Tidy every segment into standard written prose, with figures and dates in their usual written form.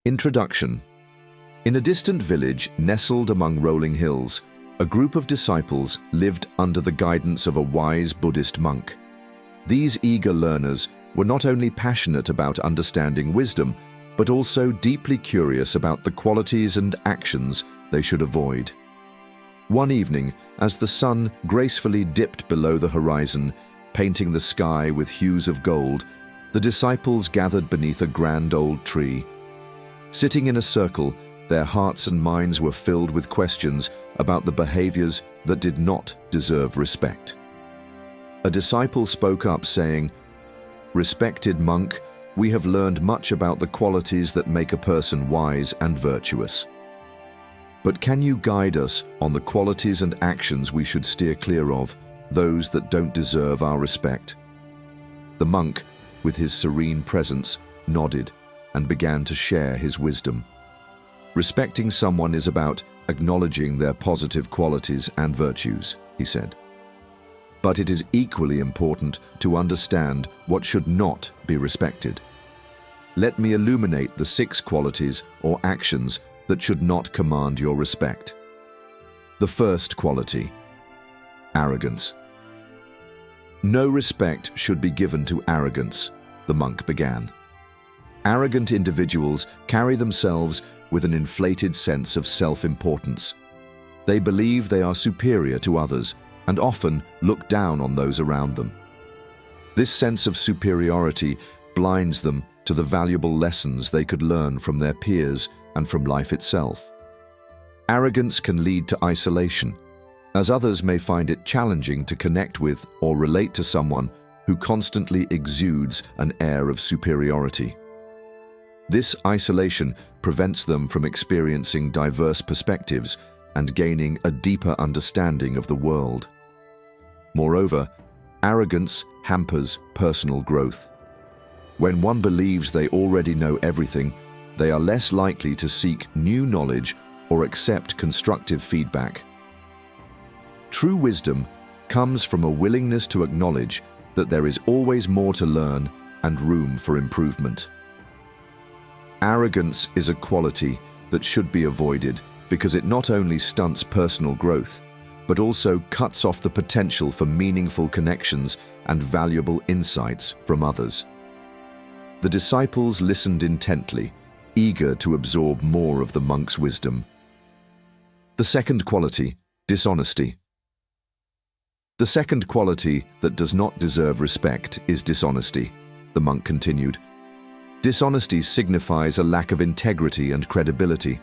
Introduction. In a distant village nestled among rolling hills, a group of disciples lived under the guidance of a wise Buddhist monk. These eager learners were not only passionate about understanding wisdom, but also deeply curious about the qualities and actions they should avoid. One evening, as the sun gracefully dipped below the horizon, painting the sky with hues of gold, the disciples gathered beneath a grand old tree. Sitting in a circle, their hearts and minds were filled with questions about the behaviors that did not deserve respect. A disciple spoke up saying, "Respected monk, we have learned much about the qualities that make a person wise and virtuous. But can you guide us on the qualities and actions we should steer clear of, those that don't deserve our respect?" The monk, with his serene presence, nodded and began to share his wisdom. Respecting someone is about acknowledging their positive qualities and virtues, he said. But it is equally important to understand what should not be respected. Let me illuminate the 6 qualities or actions that should not command your respect. The first quality: arrogance. No respect should be given to arrogance, the monk began. Arrogant individuals carry themselves with an inflated sense of self-importance. They believe they are superior to others and often look down on those around them. This sense of superiority blinds them to the valuable lessons they could learn from their peers and from life itself. Arrogance can lead to isolation, as others may find it challenging to connect with or relate to someone who constantly exudes an air of superiority. This isolation prevents them from experiencing diverse perspectives and gaining a deeper understanding of the world. Moreover, arrogance hampers personal growth. When one believes they already know everything, they are less likely to seek new knowledge or accept constructive feedback. True wisdom comes from a willingness to acknowledge that there is always more to learn and room for improvement. Arrogance is a quality that should be avoided because it not only stunts personal growth, but also cuts off the potential for meaningful connections and valuable insights from others. The disciples listened intently, eager to absorb more of the monk's wisdom. The second quality: dishonesty. The second quality that does not deserve respect is dishonesty, the monk continued. Dishonesty signifies a lack of integrity and credibility.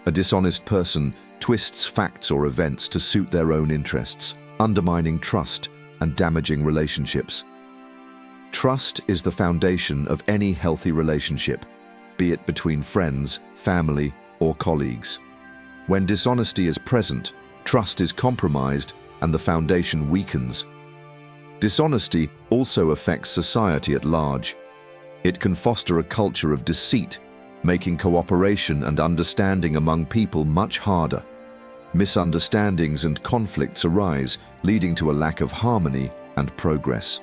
A dishonest person twists facts or events to suit their own interests, undermining trust and damaging relationships. Trust is the foundation of any healthy relationship, be it between friends, family, or colleagues. When dishonesty is present, trust is compromised and the foundation weakens. Dishonesty also affects society at large. It can foster a culture of deceit, making cooperation and understanding among people much harder. Misunderstandings and conflicts arise, leading to a lack of harmony and progress.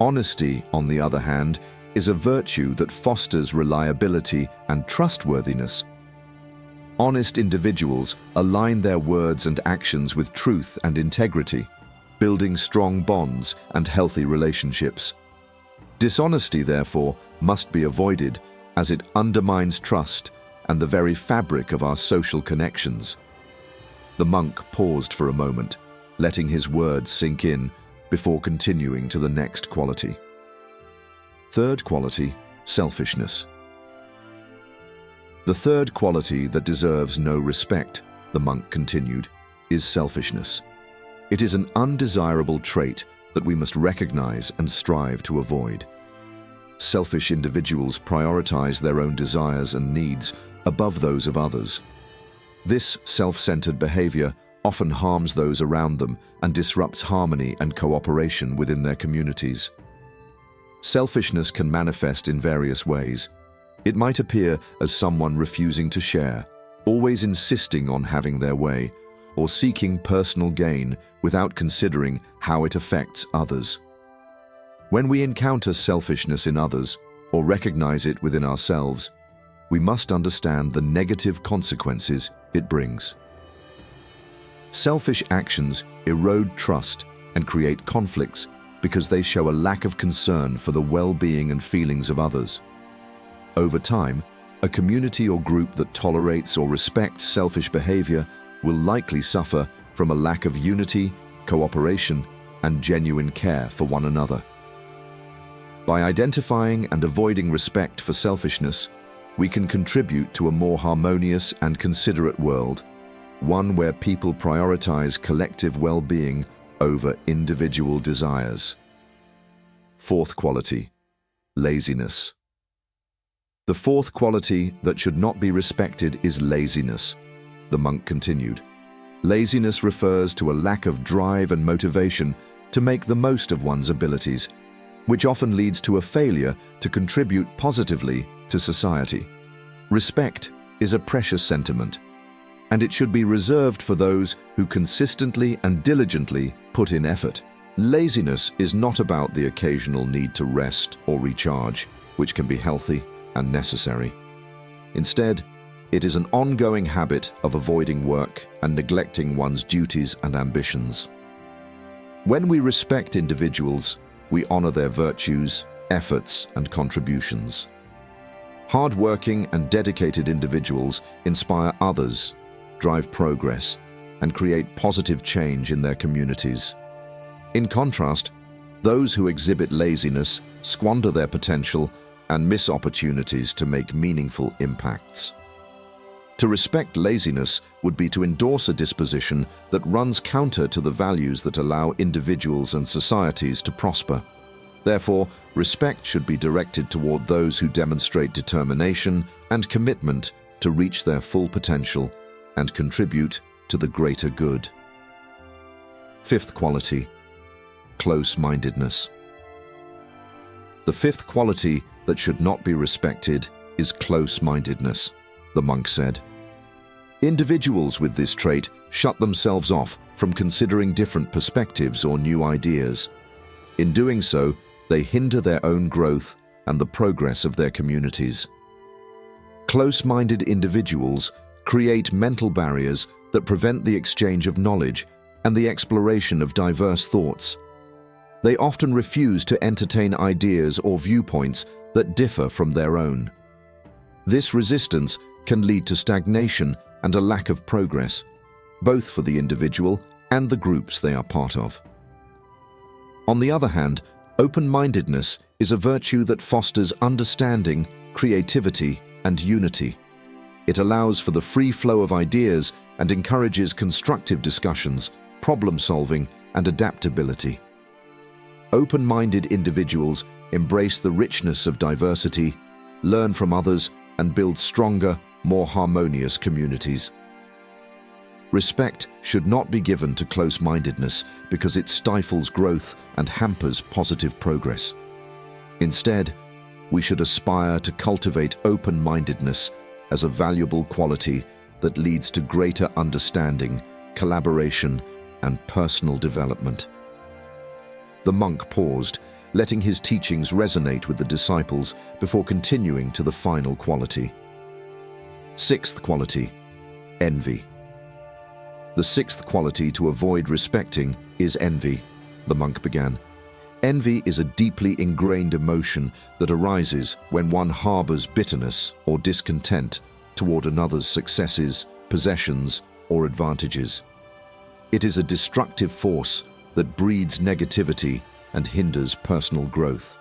Honesty, on the other hand, is a virtue that fosters reliability and trustworthiness. Honest individuals align their words and actions with truth and integrity, building strong bonds and healthy relationships. Dishonesty, therefore, must be avoided, as it undermines trust and the very fabric of our social connections. The monk paused for a moment, letting his words sink in before continuing to the next quality. Third quality: selfishness. The third quality that deserves no respect, the monk continued, is selfishness. It is an undesirable trait that we must recognize and strive to avoid. Selfish individuals prioritize their own desires and needs above those of others. This self-centered behavior often harms those around them and disrupts harmony and cooperation within their communities. Selfishness can manifest in various ways. It might appear as someone refusing to share, always insisting on having their way, or seeking personal gain without considering how it affects others. When we encounter selfishness in others, or recognize it within ourselves, we must understand the negative consequences it brings. Selfish actions erode trust and create conflicts because they show a lack of concern for the well-being and feelings of others. Over time, a community or group that tolerates or respects selfish behavior will likely suffer from a lack of unity, cooperation, and genuine care for one another. By identifying and avoiding respect for selfishness, we can contribute to a more harmonious and considerate world, one where people prioritize collective well-being over individual desires. Fourth quality, laziness. The fourth quality that should not be respected is laziness, the monk continued. Laziness refers to a lack of drive and motivation to make the most of one's abilities, which often leads to a failure to contribute positively to society. Respect is a precious sentiment, and it should be reserved for those who consistently and diligently put in effort. Laziness is not about the occasional need to rest or recharge, which can be healthy and necessary. Instead, it is an ongoing habit of avoiding work and neglecting one's duties and ambitions. When we respect individuals, we honor their virtues, efforts, and contributions. Hard-working and dedicated individuals inspire others, drive progress, and create positive change in their communities. In contrast, those who exhibit laziness squander their potential and miss opportunities to make meaningful impacts. To respect laziness would be to endorse a disposition that runs counter to the values that allow individuals and societies to prosper. Therefore, respect should be directed toward those who demonstrate determination and commitment to reach their full potential and contribute to the greater good. Fifth quality, close-mindedness. The fifth quality that should not be respected is close-mindedness, the monk said. Individuals with this trait shut themselves off from considering different perspectives or new ideas. In doing so, they hinder their own growth and the progress of their communities. Close-minded individuals create mental barriers that prevent the exchange of knowledge and the exploration of diverse thoughts. They often refuse to entertain ideas or viewpoints that differ from their own. This resistance can lead to stagnation and a lack of progress, both for the individual and the groups they are part of. On the other hand, open-mindedness is a virtue that fosters understanding, creativity, and unity. It allows for the free flow of ideas and encourages constructive discussions, problem-solving, and adaptability. Open-minded individuals embrace the richness of diversity, learn from others, and build stronger, more harmonious communities. Respect should not be given to close-mindedness because it stifles growth and hampers positive progress. Instead, we should aspire to cultivate open-mindedness as a valuable quality that leads to greater understanding, collaboration, and personal development. The monk paused, letting his teachings resonate with the disciples before continuing to the final quality. Sixth quality, envy. The sixth quality to avoid respecting is envy, the monk began. Envy is a deeply ingrained emotion that arises when one harbors bitterness or discontent toward another's successes, possessions, or advantages. It is a destructive force that breeds negativity and hinders personal growth.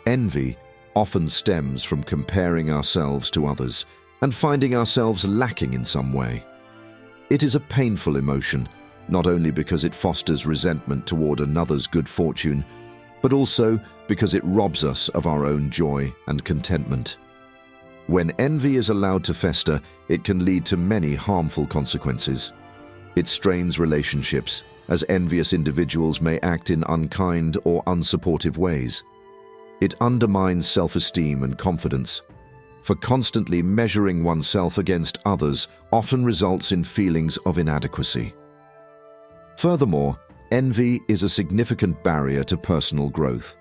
Envy often stems from comparing ourselves to others and finding ourselves lacking in some way. It is a painful emotion, not only because it fosters resentment toward another's good fortune, but also because it robs us of our own joy and contentment. When envy is allowed to fester, it can lead to many harmful consequences. It strains relationships, as envious individuals may act in unkind or unsupportive ways. It undermines self-esteem and confidence, for constantly measuring oneself against others often results in feelings of inadequacy. Furthermore, envy is a significant barrier to personal growth.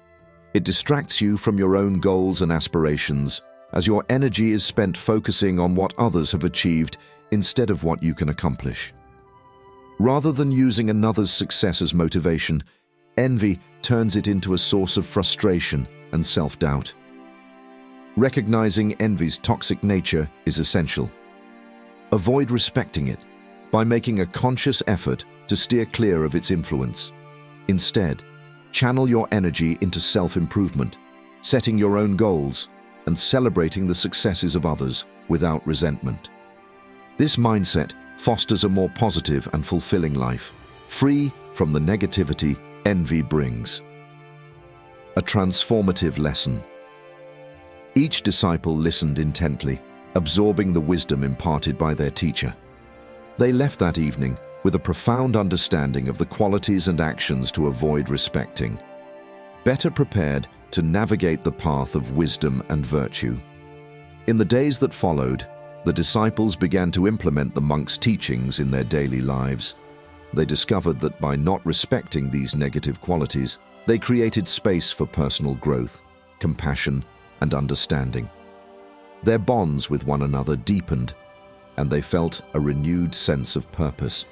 It distracts you from your own goals and aspirations, as your energy is spent focusing on what others have achieved instead of what you can accomplish. Rather than using another's success as motivation, envy turns it into a source of frustration and self-doubt. Recognizing envy's toxic nature is essential. Avoid respecting it by making a conscious effort to steer clear of its influence. Instead, channel your energy into self-improvement, setting your own goals, and celebrating the successes of others without resentment. This mindset fosters a more positive and fulfilling life, free from the negativity envy brings. A transformative lesson. Each disciple listened intently, absorbing the wisdom imparted by their teacher. They left that evening with a profound understanding of the qualities and actions to avoid respecting, better prepared to navigate the path of wisdom and virtue. In the days that followed, the disciples began to implement the monk's teachings in their daily lives. They discovered that by not respecting these negative qualities, they created space for personal growth, compassion, and understanding. Their bonds with one another deepened, and they felt a renewed sense of purpose.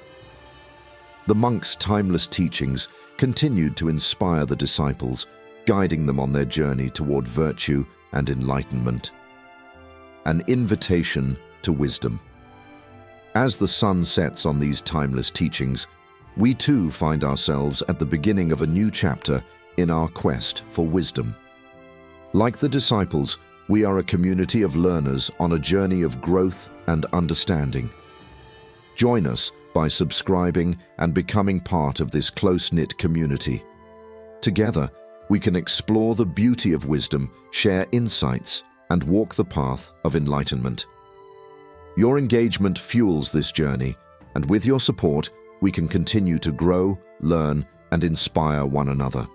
The monk's timeless teachings continued to inspire the disciples, guiding them on their journey toward virtue and enlightenment. An invitation to wisdom. As the sun sets on these timeless teachings, we too find ourselves at the beginning of a new chapter in our quest for wisdom. Like the disciples, we are a community of learners on a journey of growth and understanding. Join us by subscribing and becoming part of this close-knit community. Together, we can explore the beauty of wisdom, share insights, and walk the path of enlightenment. Your engagement fuels this journey, and with your support, we can continue to grow, learn, and inspire one another.